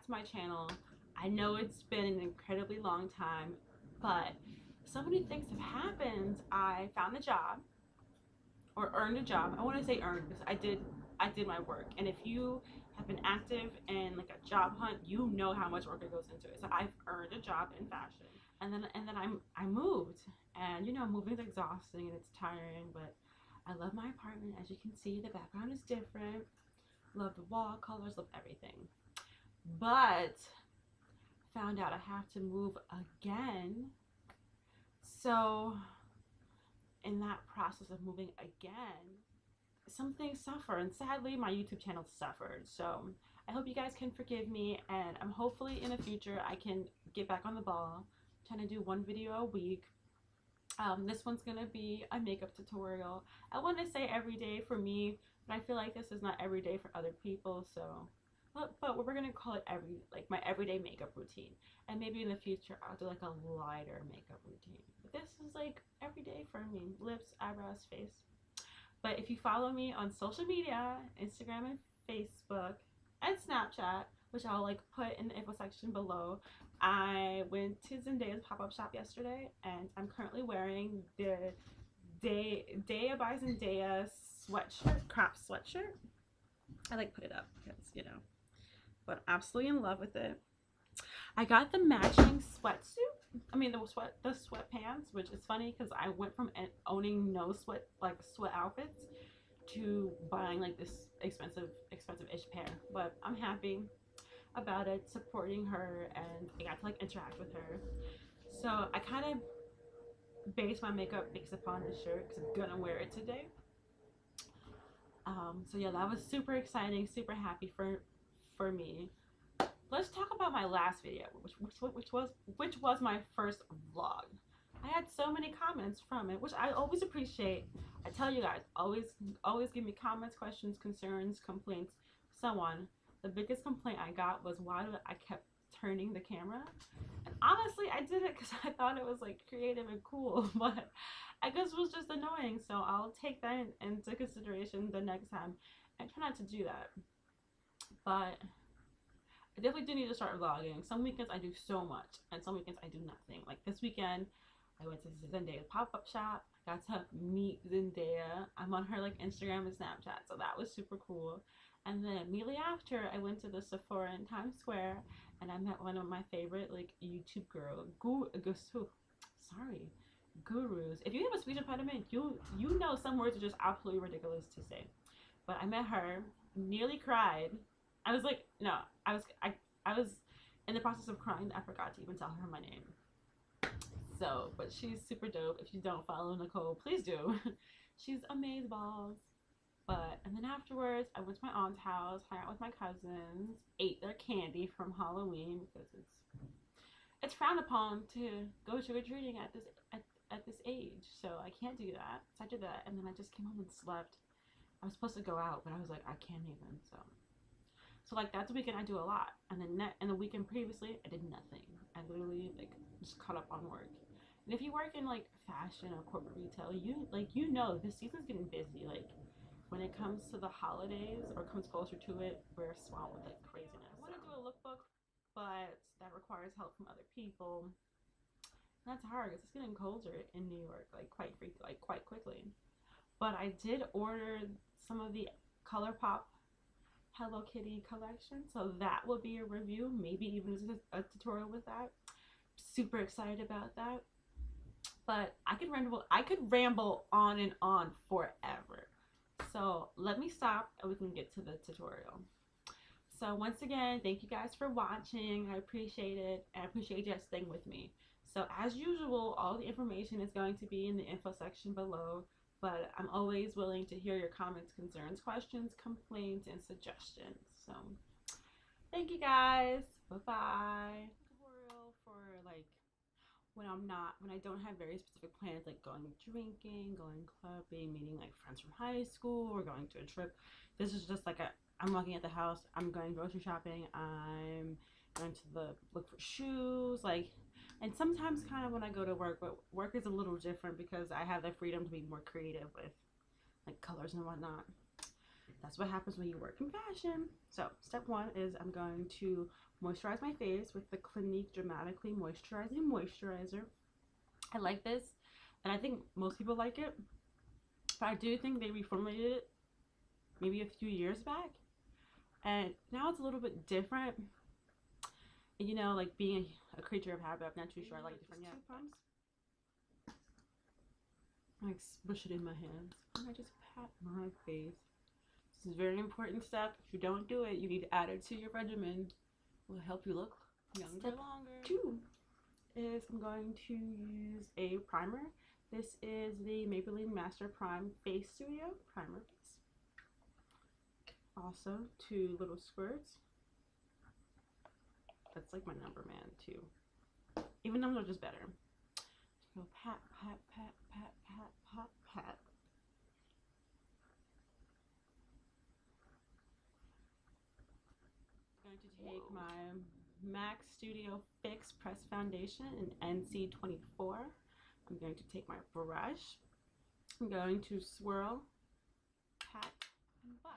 back to my channel. I know it's been an incredibly long time, but so many things have happened. I found a job, or earned a job. I want to say earned because I did my work. And if you have been active in like a job hunt, you know how much work it goes into it. So I've earned a job in fashion, and then I moved, and you know, moving is exhausting and it's tiring, but I love my apartment. As you can see, the background is different. Love the wall colors, love everything. But found out I have to move again. So in that process of moving again, some things suffer, and sadly my YouTube channel suffered. So I hope you guys can forgive me, and I'm hopefully in the future I can get back on the ball. I'm trying to do one video a week. This one's gonna be a makeup tutorial. I want to say every day for me, but I feel like this is not every day for other people. So but we're gonna call it like my everyday makeup routine, and maybe in the future I'll do like a lighter makeup routine, but this is like every day for me: lips, eyebrows, face. But if you follow me on social media, Instagram and Facebook and Snapchat, which I'll like put in the info section below, I went to Zenday's pop-up shop yesterday, and I'm currently wearing the Day by Zendaya sweatshirt, crop sweatshirt. I like put it up because, you know, but I'm absolutely in love with it. I got the matching sweatsuit. I mean the sweatpants, which is funny because I went from owning no sweat outfits to buying like this expensive-ish pair. But I'm happy about it, supporting her, and I got to like interact with her. So I kind of base my makeup based upon the shirt because I'm gonna wear it today. So yeah, that was super exciting, super happy for me. Let's talk about my last video, which was my first vlog. I had so many comments from it, which I always appreciate. I tell you guys, always give me comments, questions, concerns, complaints, so on. The biggest complaint I got was why I kept turning the camera. And honestly, I did it because I thought it was like creative and cool, but I guess it was just annoying. So I'll take that into consideration the next time and try not to do that. But I definitely do need to start vlogging. Some weekends I do so much, and some weekends I do nothing. Like this weekend, I went to Zendaya's pop-up shop. I got to meet Zendaya. I'm on her like Instagram and Snapchat, so that was super cool. And then immediately after, I went to the Sephora in Times Square, and I met one of my favorite like YouTube gurus. If you have a speech impediment, you know some words are just absolutely ridiculous to say. But I met her, nearly cried. I was like, no, I was in the process of crying. I forgot to even tell her my name. So, but she's super dope. If you don't follow Nicole, please do. She's amazeballs. But, and then afterwards, I went to my aunt's house, hung out with my cousins, ate their candy from Halloween because it's frowned upon to go trick-or-treating at this age. So I can't do that. So I did that, and then I just came home and slept. I was supposed to go out, but I was like, I can't even. So like that's a weekend I do a lot, and then the weekend previously I did nothing. I literally like just caught up on work. And if you work in like fashion or corporate retail, you know this season's getting busy. Like when it comes to the holidays or comes closer to it, we're swamped with like craziness. I want to do a lookbook, but that requires help from other people. And that's hard because it's getting colder in New York like quite quickly. But I did order some of the ColourPop Hello Kitty collection, so that will be a review, maybe even a tutorial with that. Super excited about that. But I could ramble on and on forever. So let me stop and we can get to the tutorial. So once again, thank you guys for watching. I appreciate it, and I appreciate you staying with me. So as usual, all the information is going to be in the info section below. But I'm always willing to hear your comments, concerns, questions, complaints, and suggestions. So thank you guys. Bye-bye. Tutorial for like when I don't have very specific plans, like going drinking, going clubbing, meeting like friends from high school, or going to a trip. This is just like I'm walking at the house, I'm going grocery shopping, I'm going to look for shoes, like. And sometimes kind of when I go to work, but work is a little different because I have the freedom to be more creative with like colors and whatnot. that's what happens when you work in fashion. So step one is I'm going to moisturize my face with the Clinique Dramatically Moisturizing Moisturizer. I like this, and I think most people like it, but I do think they reformulated it maybe a few years back, and now it's a little bit different. And you know, like being a creature of habit, I'm not too sure I like different yet. I like smush it in my hands and I just pat my face. This is a very important step. If you don't do it, you need to add it to your regimen. It will help you look younger longer. Two is I'm going to use a primer. This is the Maybelline Master Prime Face Studio Primer Base. Also 2 little squirts. That's like my number man too. Even numbers are just better. Just go pat, pat, pat, pat, pat, pat, pat. I'm going to take my MAC Studio Fix Press Foundation in NC24. I'm going to take my brush. I'm going to swirl, pat, and buff.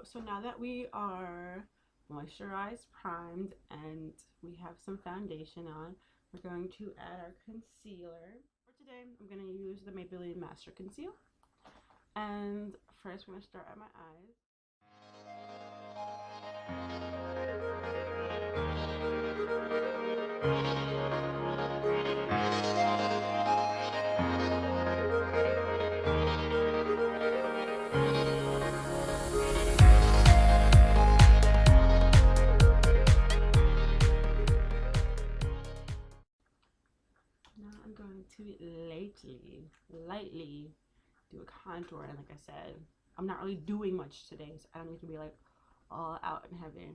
So now that we are moisturized, primed, and we have some foundation on, we're going to add our concealer. For today, I'm going to use the Maybelline Master Conceal. And first, we're going to start at my eyes. To lightly do a contour, and like I said, I'm not really doing much today, so I don't need to be like all out and heavy.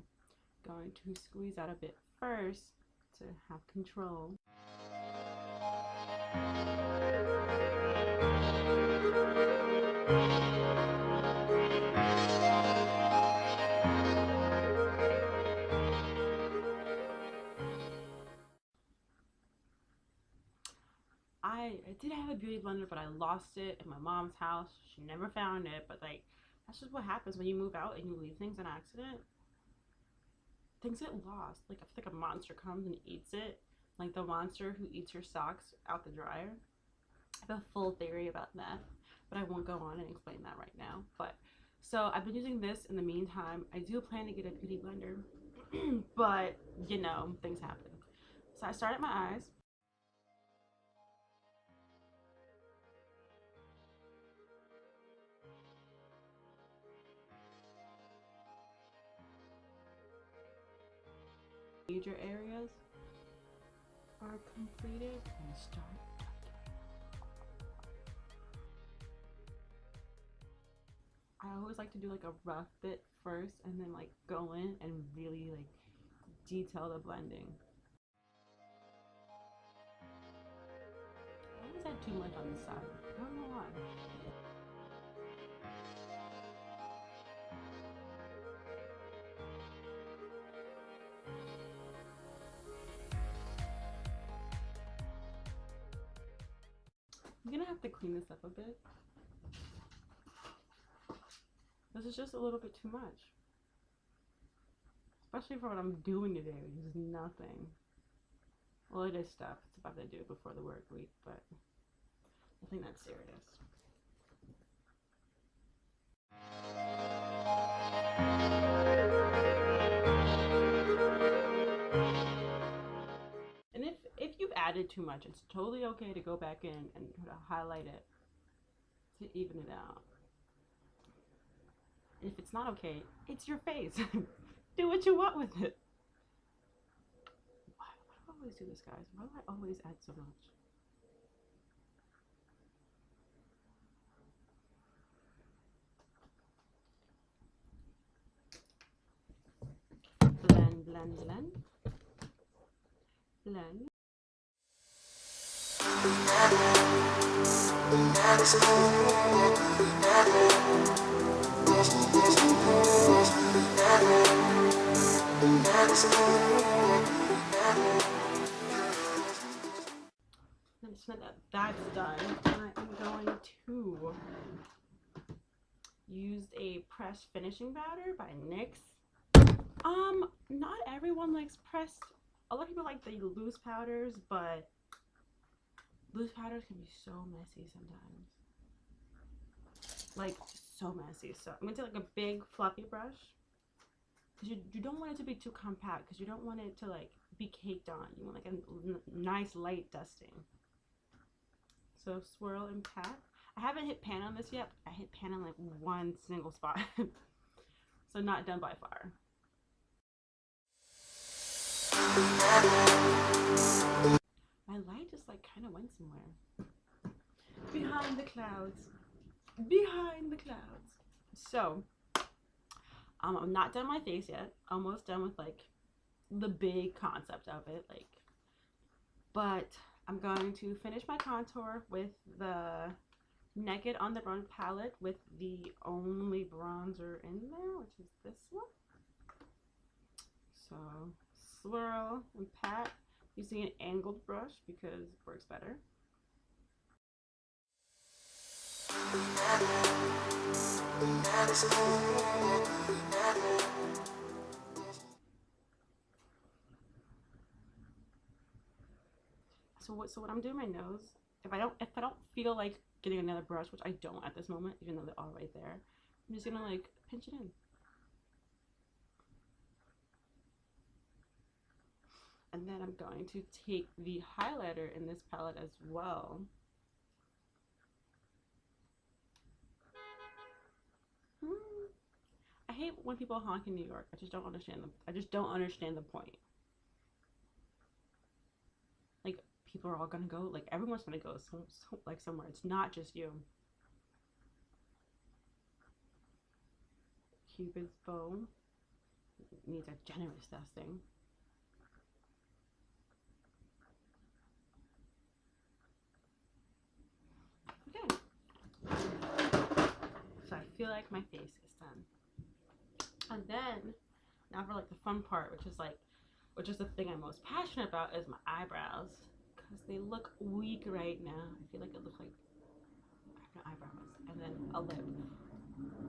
Going to squeeze out a bit first to have control. I did have a beauty blender, but I lost it in my mom's house. She never found it, but like, that's just what happens when you move out and you leave things on accident. Things get lost. Like, if like a monster comes and eats it, like the monster who eats your socks out the dryer. I have a full theory about that, but I won't go on and explain that right now. But so I've been using this in the meantime. I do plan to get a beauty blender, but you know, things happen. So I start at my eyes. Major areas are completed and start. I always like to do like a rough bit first and then like go in and really like detail the blending. I always add too much on the side. I don't know why. I'm gonna have to clean this up a bit. This is just a little bit too much. Especially for what I'm doing today, which is nothing. Well, it is stuff. It's about to do before the work week, but nothing that serious. And if you've added too much, it's totally okay to go back in and highlight it to even it out. And if it's not okay, it's your face. Do what you want with it. Why do I always do this, guys? Why do I always add so much? Blend, blend, blend. Blend. So that's done. I'm going to use a pressed finishing powder by NYX. Not everyone likes pressed. A lot of people like the loose powders, but loose powders can be so messy sometimes. Like, so messy. So I'm gonna take like a big fluffy brush, because you don't want it to be too compact, because you don't want it to like be caked on. You want like a nice light dusting. So swirl and pat. I haven't hit pan on this yet. I hit pan on like one single spot. So not done by far. My light just like kind of went somewhere. Behind the clouds. Behind the clouds. So, I'm not done my face yet. Almost done with like the big concept of it. Like, but I'm going to finish my contour with the Naked on the Run palette with the only bronzer in there, which is this one. So swirl and pat using an angled brush because it works better. So what I'm doing my nose, if I don't feel like getting another brush, which I don't at this moment, even though they're all right there, I'm just gonna like pinch it in. And then I'm going to take the highlighter in this palette as well. I hate when people honk in New York. I just don't understand them. I just don't understand the point. Like, people are all gonna go, like everyone's gonna go like somewhere. It's not just you. Cupid's bow needs a generous dusting. Okay. So I feel like my face is done. And then now for like the fun part, which is the thing I'm most passionate about, is my eyebrows, because they look weak right now. I feel like it looks like I have no eyebrows. And then a lip.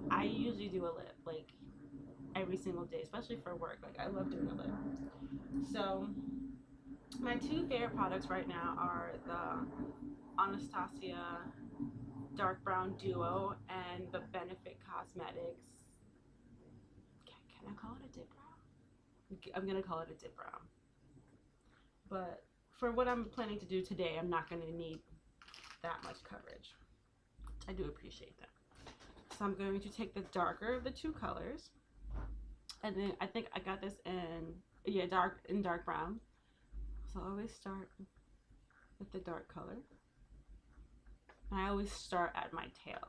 I usually do a lip like every single day, especially for work. Like, I love doing a lip. So my two favorite products right now are the Anatasia Brow Duo and the Benefit Cosmetics. Can I call it a dip brow? I'm gonna call it a dip brow. But for what I'm planning to do today, I'm not gonna need that much coverage. I do appreciate that. So I'm going to take the darker of the two colors, and then I think I got this in dark brown. So I always start with the dark color, and I always start at my tail.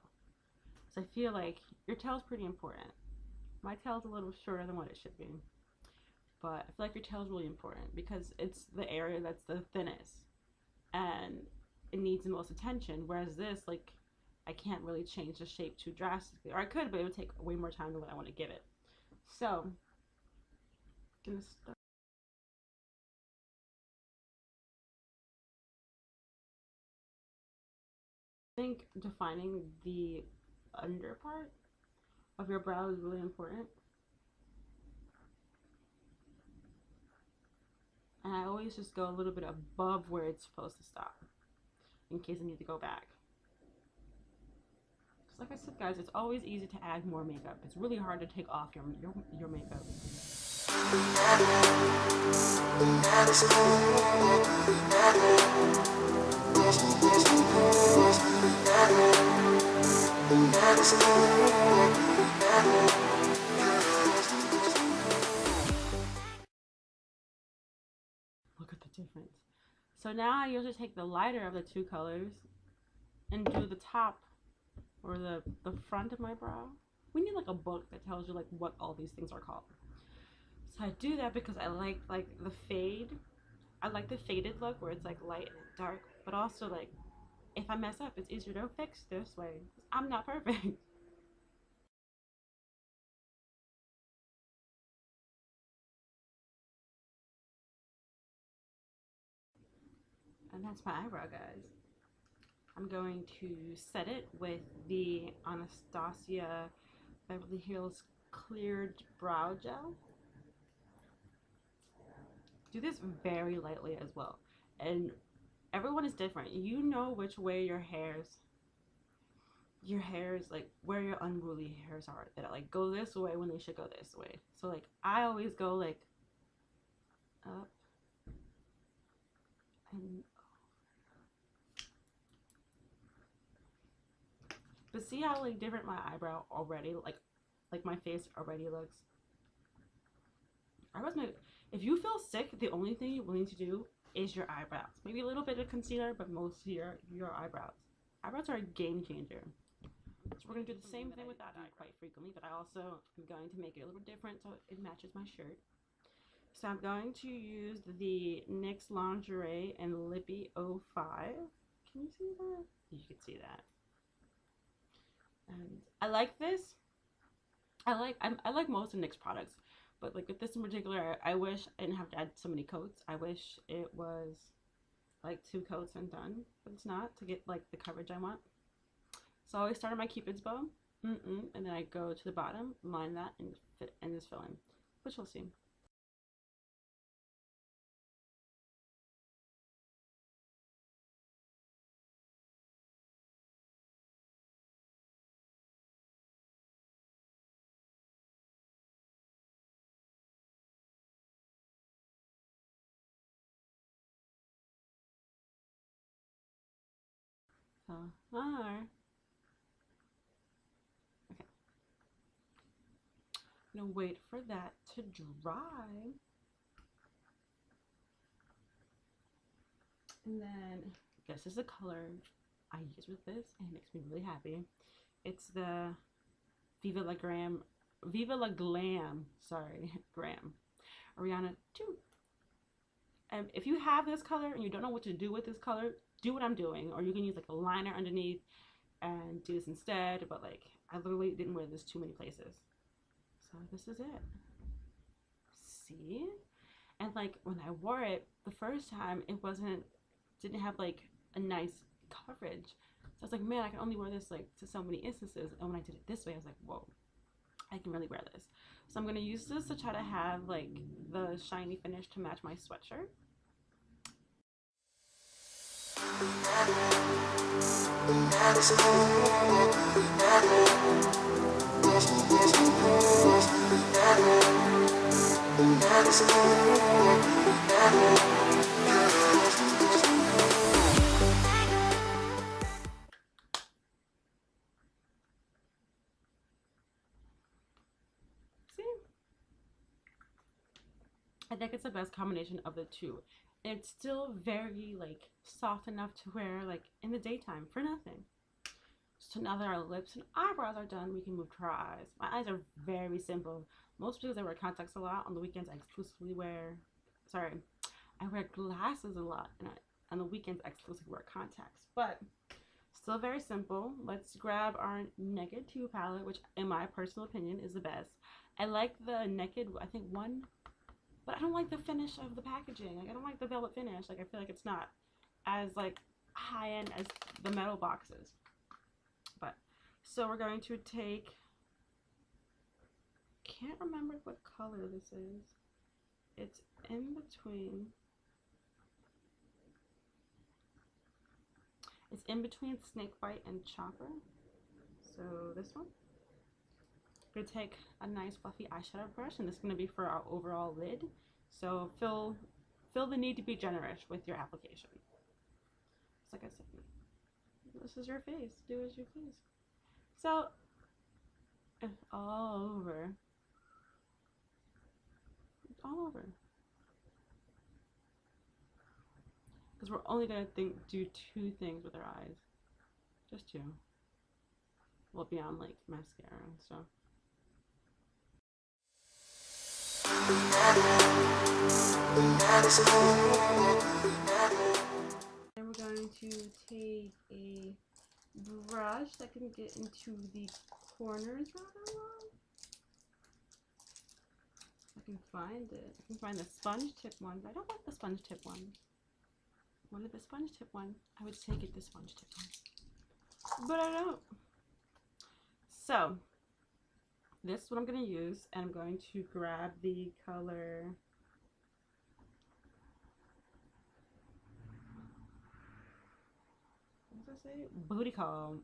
So I feel like your tail's pretty important. My tail's a little shorter than what it should be, but I feel like your tail's really important because it's the area that's the thinnest and it needs the most attention, whereas this, like, I can't really change the shape too drastically, or I could, but it would take way more time than what I want to give it. So I'm gonna start. I think defining the under part of your brow is really important. And I always just go a little bit above where it's supposed to stop, in case I need to go back. Because like I said, guys, it's always easy to add more makeup. It's really hard to take off your makeup. Look at the difference. So now I usually take the lighter of the two colors and do the top or the front of my brow. We need like a book that tells you like what all these things are called. So I do that because I like the fade. I like the faded look where it's like light and dark, but also like if I mess up, it's easier to fix this way. I'm not perfect. And that's my eyebrow, guys. I'm going to set it with the Anastasia Beverly Hills Cleared Brow Gel. Do this very lightly as well. And everyone is different. You know which way your hairs like where your unruly hairs are that like go this way when they should go this way. So like I always go like up and but see how like different my eyebrow already like my face already looks. If you feel sick, the only thing you will need to do is your eyebrows. Maybe a little bit of concealer, but mostly your eyebrows. Eyebrows are a game changer. So we're going to do the same thing with that quite frequently, but I also am going to make it a little different so it matches my shirt. So I'm going to use the NYX Lingerie and Lippie 05. Can you see that? You can see that. And I like this. I like most of NYX products, but like with this in particular, I wish I didn't have to add so many coats. I wish it was like 2 coats and done, but it's not, to get like the coverage I want. So I always start on my Cupid's bow, and then I go to the bottom, line that, and just fill in, which we'll see. So, alright. Okay. I'm gonna wait for that to dry. And then, this is the color I use with this, and it makes me really happy. It's the Viva La Glam, sorry, Gram. Rihanna 2. If you have this color and you don't know what to do with this color, do what I'm doing. Or you can use like a liner underneath and do this instead. But like, I literally didn't wear this too many places. So this is it. See? And like, when I wore it the first time, it didn't have like a nice coverage. So I was like, man, I can only wear this like to so many instances. And when I did it this way, I was like, whoa, I can really wear this. So I'm going to use this to try to have like the shiny finish to match my sweatshirt. I think it's the best combination of the two. It's still very like soft enough to wear like in the daytime for nothing. So now that our lips and eyebrows are done, we can move to our eyes. My eyes are very simple. Most because I wear contacts a lot. On the weekends I exclusively wear, I wear glasses a lot, and on the weekends I exclusively wear contacts. But still very simple. Let's grab our Naked 2 palette, which in my personal opinion is the best. I like the Naked, I think 1. But I don't like the finish of the packaging. Like, I don't like the velvet finish. Like, I feel like it's not as, like, high-end as the metal boxes. But, so we're going to take, can't remember what color this is. It's in between. It's in between Snakebite and Chopper. So, this one. We're going to take a nice fluffy eyeshadow brush, and this is going to be for our overall lid. So feel the need to be generous with your application. Just like I said, this is your face. Do as you please. So all over. All over. Because we're only going to do 2 things with our eyes. Just 2. Well, beyond like mascara and stuff. And we're going to take a brush that can get into the corners rather well. I can find it. I can find the sponge tip ones. I don't like the sponge tip ones. One of the sponge tip one. I would take it the sponge tip one, but I don't. So this is what I'm going to use, and I'm going to grab the color. What does it say? Booty call.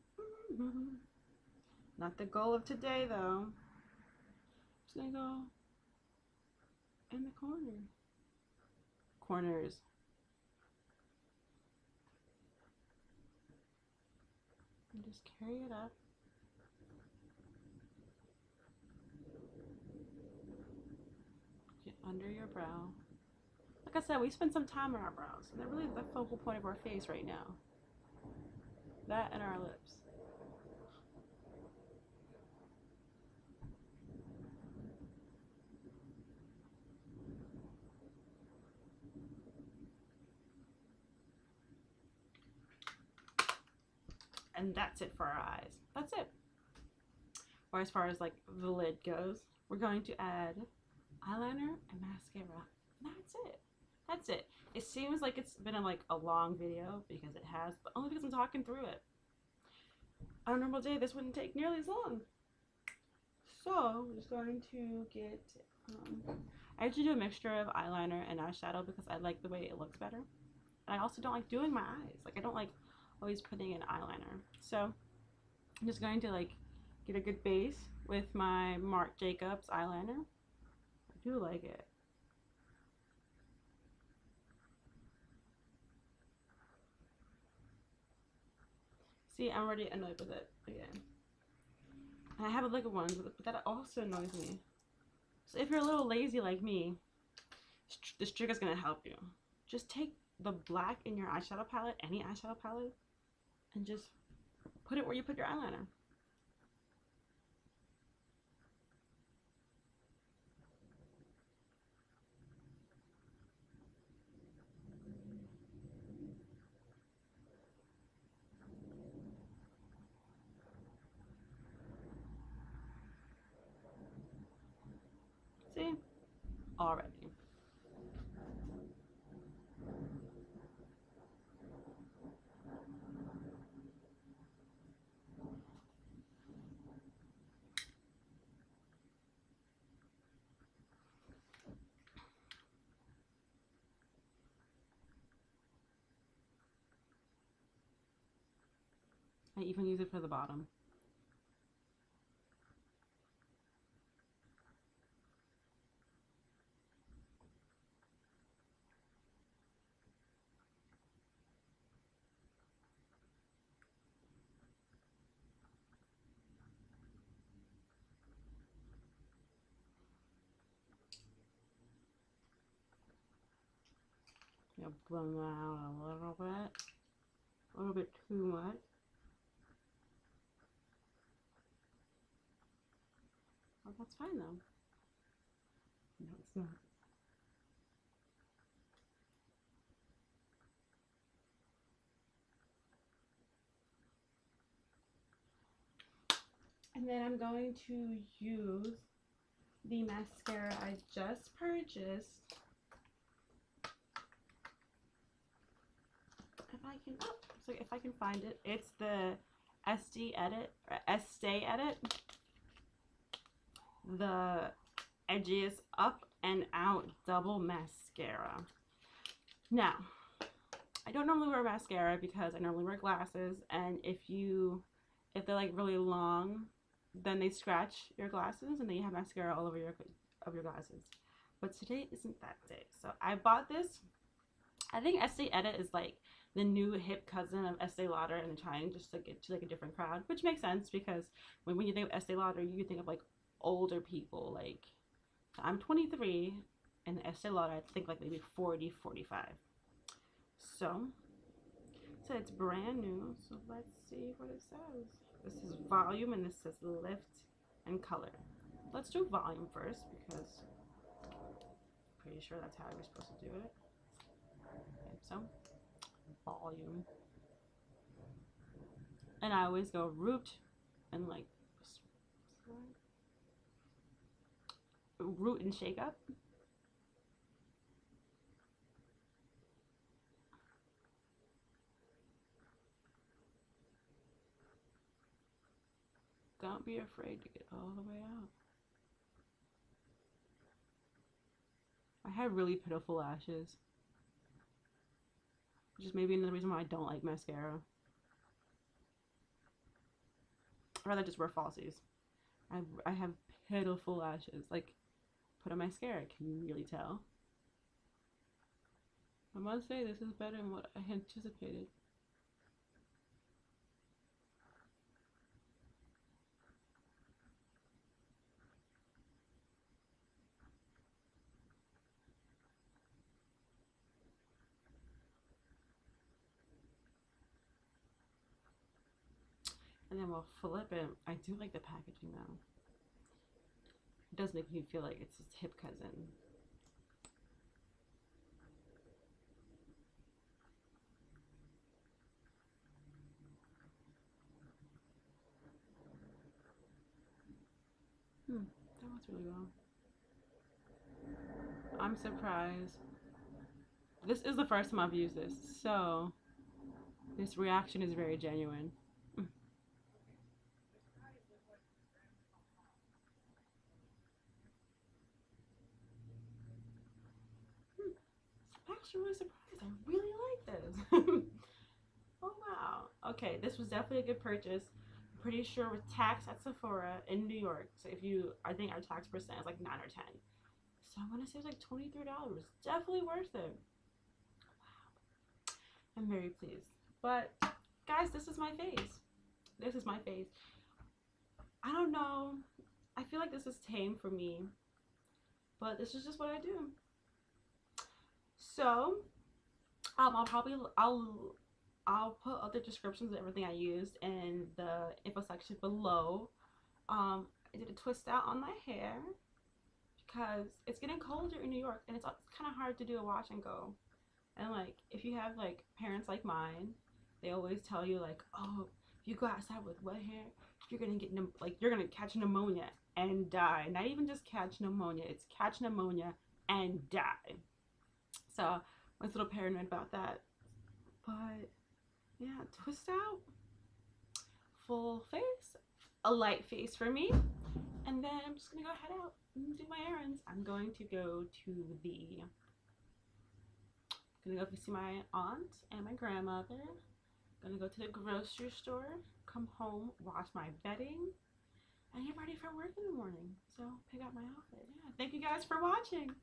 Not the goal of today though. Just gonna go in the corners. And just carry it up. Get under your brow. Like I said, we spend some time on our brows, and they're really the focal point of our face right now. That and our lips. And that's it for our eyes. That's it. Or as far as like the lid goes, we're going to add eyeliner and mascara. That's it. That's it. It seems like it's been a long video, because it has, but only because I'm talking through it. On a normal day, this wouldn't take nearly as long. So I'm just going to get, I usually do a mixture of eyeliner and eyeshadow because I like the way it looks better. And I also don't like doing my eyes. Like, I don't like always putting in eyeliner. So I'm just going to get a good base with my Marc Jacobs eyeliner. I do like it. See, I'm already annoyed with it again. And I have a liquid one, but that also annoys me. So if you're a little lazy like me, this trick is going to help you. Just take the black in your eyeshadow palette, any eyeshadow palette, and just put it where you put your eyeliner. See? Already. I even use it for the bottom. I'll blend that out a little bit too much. Oh, that's fine though. No, it's not. And then I'm going to use the mascara I just purchased. If I can find it, it's the Estee Edit, the Edgiest Up and Out Double Mascara. Now, I don't normally wear mascara because I normally wear glasses, and if they're like really long, then they scratch your glasses, and then you have mascara all over your glasses. But today isn't that day, so I bought this. I think Estee Edit is like the new hip cousin of Estee Lauder, and they're trying just to get to like a different crowd, which makes sense because when you think of Estee Lauder, you think of like older people. Like, I'm 23, and Estee Lauder, I think like maybe 40, 45. So it's brand new. So let's see what it says. This is volume, and this says lift and color. Let's do volume first because I'm pretty sure that's how we're supposed to do it. Okay, so volume. And I always go root and like root and shake up. Don't be afraid to get all the way out. I have really pitiful lashes, which is maybe another reason why I don't like mascara. I'd rather just wear falsies. I have pitiful lashes. Like, put on mascara, can you really tell? I must say this is better than what I anticipated. And then we'll flip it. I do like the packaging though. It does make me feel like it's his hip cousin. That was really well. I'm surprised. This is the first time I've used this, so this reaction is very genuine. I'm actually really surprised. I really like this. Oh wow. Okay, this was definitely a good purchase. I'm pretty sure with tax at Sephora in New York. So if you, I think our tax percent is like 9 or 10. So I'm gonna say it's like $23. Definitely worth it. Wow. I'm very pleased. But guys, this is my face. This is my face. I don't know. I feel like this is tame for me, but this is just what I do. So I'll put other descriptions of everything I used in the info section below. I did a twist out on my hair because it's getting colder in New York and it's kind of hard to do a wash and go. And like, if you have like parents like mine, they always tell you like, oh, if you go outside with wet hair, you're gonna get you're gonna catch pneumonia and die. Not even just catch pneumonia, it's catch pneumonia and die. So I was a little paranoid about that. But yeah, twist out, full face, a light face for me, and then I'm just gonna go head out and do my errands. I'm going to go see my aunt and my grandmother. Gonna go to the grocery store, come home, wash my bedding, and get ready for work in the morning. So pick out my outfit. Yeah, thank you guys for watching.